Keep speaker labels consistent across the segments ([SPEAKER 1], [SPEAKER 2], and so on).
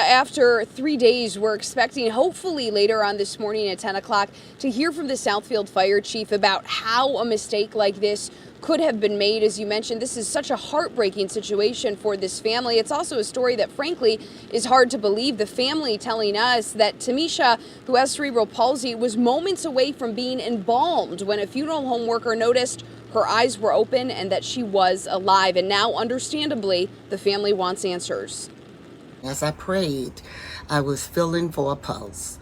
[SPEAKER 1] after 3 days, we're expecting hopefully later on this morning at 10 o'clock to hear from the Southfield Fire Chief about how a mistake like this could have been made. As you mentioned, this is such a heartbreaking situation for this family. It's also a story that, frankly, is hard to believe. The family telling us that Timesha, who has cerebral palsy, was moments away from being embalmed when a funeral home worker noticed her eyes were open and that she was alive. And now, understandably, the family wants answers.
[SPEAKER 2] As I prayed, I was feeling for a pulse,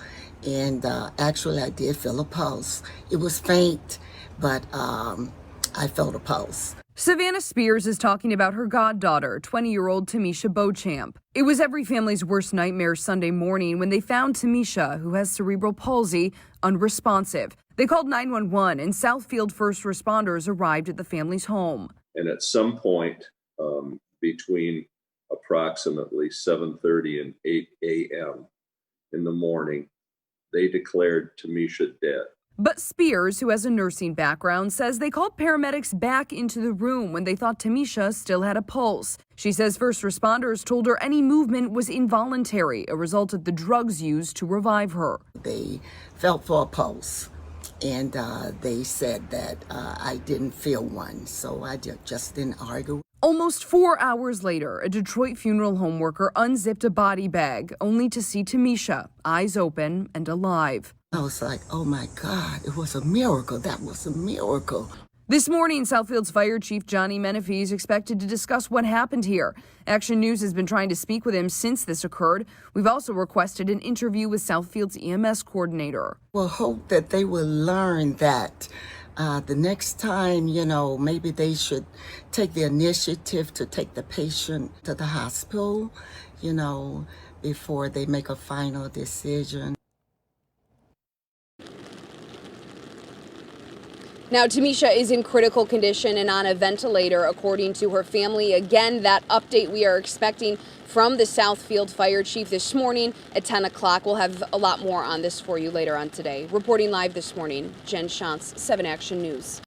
[SPEAKER 2] and actually I did feel a pulse. It was faint, but I felt a pulse.
[SPEAKER 1] Savannah Spears is talking about her goddaughter, 20-year-old Timesha Beauchamp. It was every family's worst nightmare Sunday morning when they found Timesha, who has cerebral palsy, unresponsive. They called 911, and Southfield first responders arrived at the family's home.
[SPEAKER 3] And at some point between approximately 7:30 and 8 a.m. in the morning, they declared Timesha dead.
[SPEAKER 1] But Spears, who has a nursing background, says they called paramedics back into the room when they thought Timesha still had a pulse. She says first responders told her any movement was involuntary, a result of the drugs used to revive her.
[SPEAKER 2] They felt for a pulse, and they said that I didn't feel one, so I just didn't argue.
[SPEAKER 1] Almost 4 hours later, a Detroit funeral home worker unzipped a body bag, only to see Timesha, eyes open and alive.
[SPEAKER 2] I was like, oh my God, it was a miracle. That was a miracle.
[SPEAKER 1] This morning, Southfield's Fire Chief Johnny Menifee is expected to discuss what happened here. Action News has been trying to speak with him since this occurred. We've also requested an interview with Southfield's EMS coordinator.
[SPEAKER 2] We'll hope that they will learn that the next time, maybe they should take the initiative to take the patient to the hospital, before they make a final decision.
[SPEAKER 1] Now, Timesha is in critical condition and on a ventilator, according to her family. Again, that update we are expecting from the Southfield Fire Chief this morning at 10 o'clock. We'll have a lot more on this for you later on today. Reporting live this morning, Jen Shantz, 7 Action News.